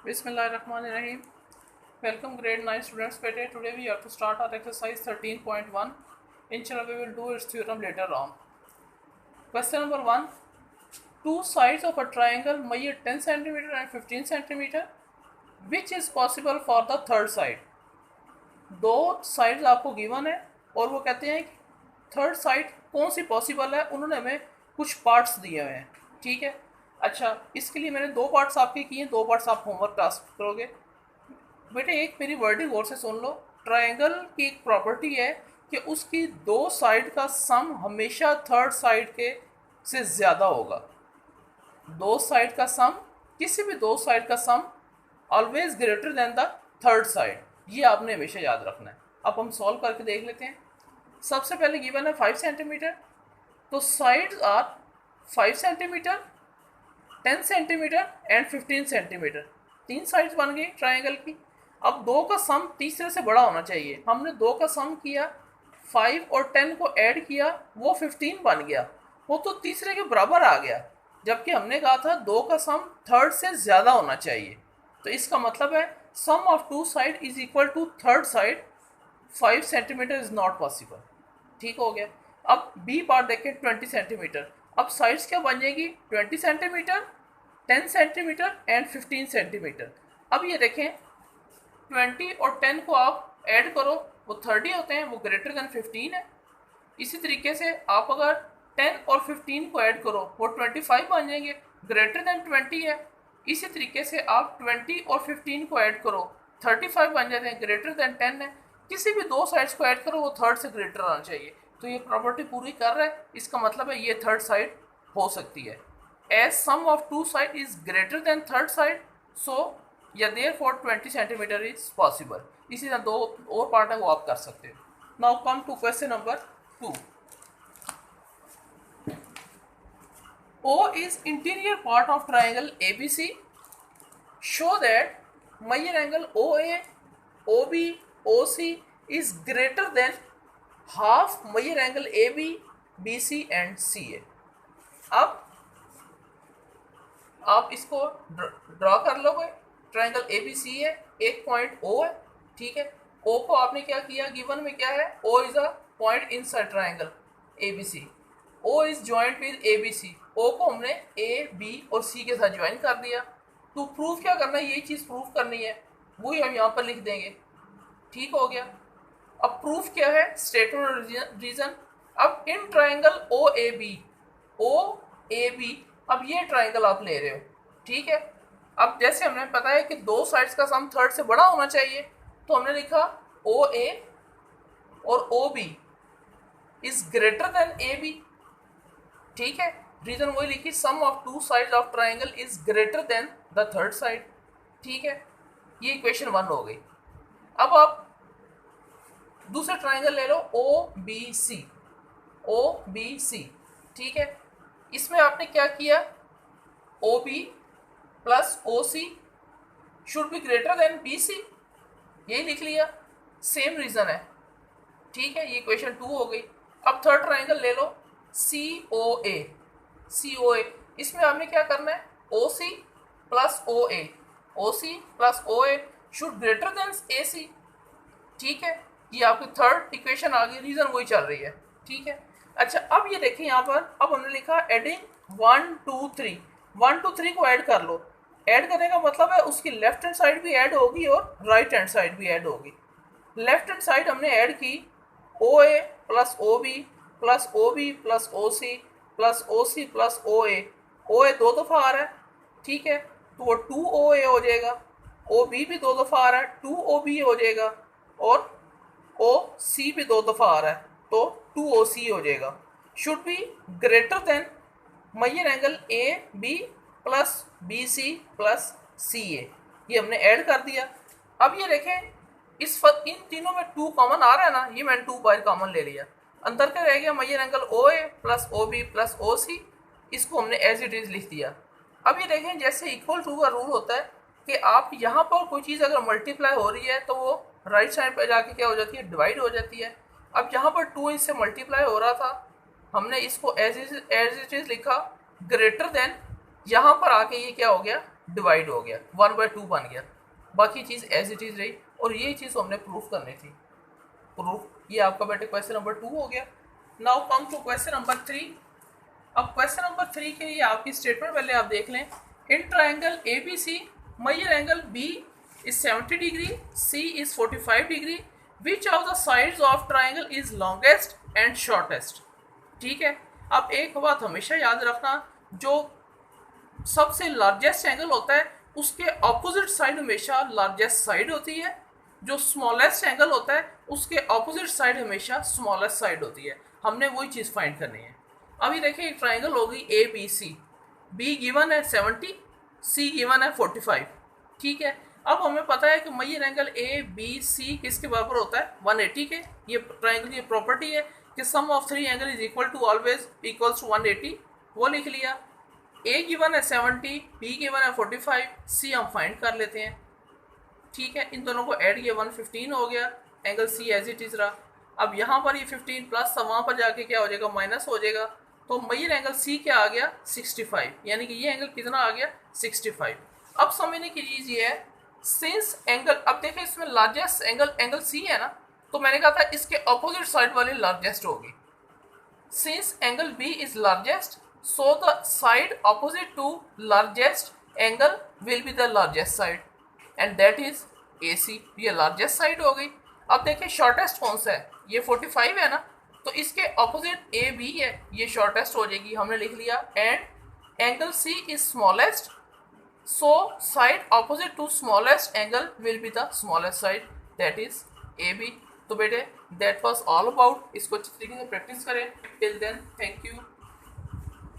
Bismillahirrahmanirrahim. Welcome grade 9 students. Today we have to start our exercise 13.1. Inshallah we will do its theorem later on. Question number 1. Two sides of a triangle measure 10 cm and 15 cm. Which is possible for the third side? दो sides आपको given है और वो कहते हैं कि third side कौन सी possible है, उन्होंने हमें कुछ पार्ट्स दिए हुए हैं। ठीक है, अच्छा इसके लिए मैंने दो पार्ट्स आपके किए, दो पार्ट्स आप होमवर्क टास्क करोगे। बेटे एक मेरी वर्डिंग और से सुन लो। ट्रायंगल की एक प्रॉपर्टी है कि उसकी दो साइड का सम हमेशा थर्ड साइड के से ज़्यादा होगा। दो साइड का सम, किसी भी दो साइड का sum always greater than the third side, ये आपने हमेशा याद रखना है। अब हम सॉल्व करके देख लेते हैं। सबसे पहले गिवन है 5 सेंटीमीटर, तो sides are 5 centimetre, 10 centimetre and 15 centimetre. तीन साइड्स बन गई ट्रायंगल की। अब दो का सम तीसरे से बड़ा होना चाहिए। हमने दो का सम किया, 5 और 10 को ऐड किया, वो 15 बन गया, वो तो तीसरे के बराबर आ गया। जबकि हमने कहा था दो का सम थर्ड से ज़्यादा होना चाहिए। तो इसका मतलब है sum of two side is equal to third side. 5 centimetre is not possible. ठीक हो गया। अब बी पार्ट देखें, 20 सेंटीमीटर। अब साइड्स क्या बन जाएगी? 20 सेंटीमीटर, 10 सेंटीमीटर एंड 15 सेंटीमीटर। अब ये देखें 20 और 10 को आप ऐड करो, वो 30 होते हैं, वो ग्रेटर देन 15 है। इसी तरीके से आप अगर 10 और 15 को ऐड करो, वो 25 बन जाएंगे, ग्रेटर देन 20 है। इसी तरीके से आप 20 और 15 को ऐड करो, 35 बन जाते हैं, ग्रेटर देन 10 है। किसी भी दो साइड्स को ऐड करो, वो थर्ड से ग्रेटर आना चाहिए। तो ये प्रॉपर्टी पूरी कर रहा है, इसका मतलब है ये थर्ड साइड हो सकती है। As sum of two side is greater than third side, so या देयरफॉर 20 सेंटीमीटर इज पॉसिबल। इसी तरह दो और पार्ट है, वो आप कर सकते हो। Now come to question number 2. O is interior part of triangle ABC. Show that measure angle OA, OB, OC is greater than half measure angle AB, BC and CA. अब आप इसको ड्रॉ कर लोगे। ट्रायंगल ABC है, एक point O है। ठीक है, O को आपने क्या किया, गिवन में क्या है, O is a point inside triangle ABC. O is joint with ABC. O को हमने A, B और C के साथ ज्वाइन कर दिया। तो प्रूफ क्या करना है, यही चीज़ प्रूफ करनी है, वही हम यहाँ पर लिख देंगे। ठीक हो गया। अब प्रूफ क्या है, स्टेटमेंट और रीजन। अब इन ट्राइंगल OAB, अब ये ट्राइंगल आप ले रहे हो। ठीक है, अब जैसे हमने पता है कि दो साइड्स का सम थर्ड से बड़ा होना चाहिए, तो हमने लिखा OA और OB is greater than AB। ठीक है, रीजन वही लिखी, sum of two sides of triangle is greater than the third side. ठीक है, ये इक्वेशन 1 हो गई। अब आप दूसरा ट्राइंगल ले लो OBC। ठीक है, इसमें आपने क्या किया, OB plus OC should be greater then BC, यही लिख लिया, सेम रीजन है। ठीक है, ये इक्वेशन 2 हो गई। अब थर्ड ट्राइंगल ले लो COA। इसमें आपने क्या करना है, OC plus OA should greater than AC। ठीक है, ये आपकी थर्ड इक्वेशन आ गई, रीजन वही चल रही है। ठीक है, अच्छा अब ये देखिए यहाँ पर, अब हमने लिखा एडिंग 1 2 3। 1 2 3 को ऐड कर लो। ऐड करने का मतलब है उसकी लेफ्ट हैंड साइड भी ऐड होगी और राइट हैंड साइड भी ऐड होगी। लेफ्ट हैंड साइड हमने ऐड की OA plus OB plus OB plus OC plus OC plus OA दो दफ़ा आ रहा है। ठीक है, तो वो 2OA हो जाएगा। OB भी दो दफ़ा आ रहा है, 2OB हो जाएगा। और OC भी दो दफ़ा आ रहा है, तो 2OC हो जाएगा। Should be greater than measure angle AB plus BC plus CA, ये हमने ऐड कर दिया। अब ये देखें, इन तीनों में 2 कॉमन आ रहा है ना, ये मैंने 2 बाहर कॉमन ले लिया। अंदर क्या रह गया, measure angle OA plus OB plus OC, इसको हमने एज इट इज़ लिख दिया। अब ये देखें, जैसे इक्वल टू का रूल होता है कि आप यहाँ पर कोई चीज़ अगर मल्टीप्लाई हो रही है तो वो राइट साइड पर जाके क्या हो जाती है, डिवाइड हो जाती है। अब यहाँ पर 2 इससे मल्टीप्लाई हो रहा था, हमने इसको एज इट इज़ लिखा ग्रेटर देन यहाँ पर आके ये क्या हो गया, डिवाइड हो गया, 1/2 बन गया, बाकी चीज़ एज इट इज़ रही। और ये चीज़ हमने प्रूफ करनी थी। प्रूफ, ये आपका बेटे क्वेश्चन नंबर 2 हो गया। Now come to question number 3। अब क्वेश्चन नंबर 3 के लिए आपकी स्टेटमेंट पहले आप देख लें। In triangle ABC measure angle B is 70 degree, C is 45 degree, which of the sides of triangle is longest and shortest? ठीक है, अब एक बात हमेशा याद रखना, जो सबसे लार्जेस्ट एंगल होता है उसके ऑपोजिट साइड हमेशा लार्जेस्ट साइड होती है, जो स्मॉलेस्ट एंगल होता है उसके ऑपोजिट साइड हमेशा स्मॉलेस्ट साइड होती है। हमने वही चीज़ फाइंड करनी है। अभी देखिए एक ट्राइंगल होगी ABC, B गिवन है 70, C गिवन है 45, ठीक है। अब हमें पता है कि मेजर एंगल ABC किसके बराबर होता है, 180 के। ये ट्राइंगल की प्रॉपर्टी है कि sum of three angle is equal to always equals to 180, वो लिख लिया। A गिवन है 70, B गिवन है 45, C हम फाइंड कर लेते हैं, ठीक है। इन दोनों को ऐड किया 115 हो गया, angle C as it is रहा। अब यहाँ पर ये 15 प्लस था, वहाँ पर जाके क्या हो जाएगा, माइनस हो जाएगा। तो मेजर एंगल C क्या आ गया, 65, यानी कि ये एंगल कितना आ गया, 65। अब समझने की चीज़ ये है, सिंस एंगल, अब देखें इसमें लार्जेस्ट एंगल C है ना, तो मैंने कहा था इसके अपोजिट साइड वाली लार्जेस्ट होगी। Since angle B is largest, so the side opposite to largest angle will be the largest side and that is AC। ये largest side हो गई। अब देखिए शॉर्टेस्ट कौन सा है, ये 45 है ना, तो इसके ऑपोजिट AB है, ये शॉर्टेस्ट हो जाएगी, हमने लिख लिया। And angle C is smallest, so side opposite to smallest angle will be the smallest side, that is AB। तो बेटे that was all about, इसको अच्छी तरीके से प्रैक्टिस करें। Till then, thank you।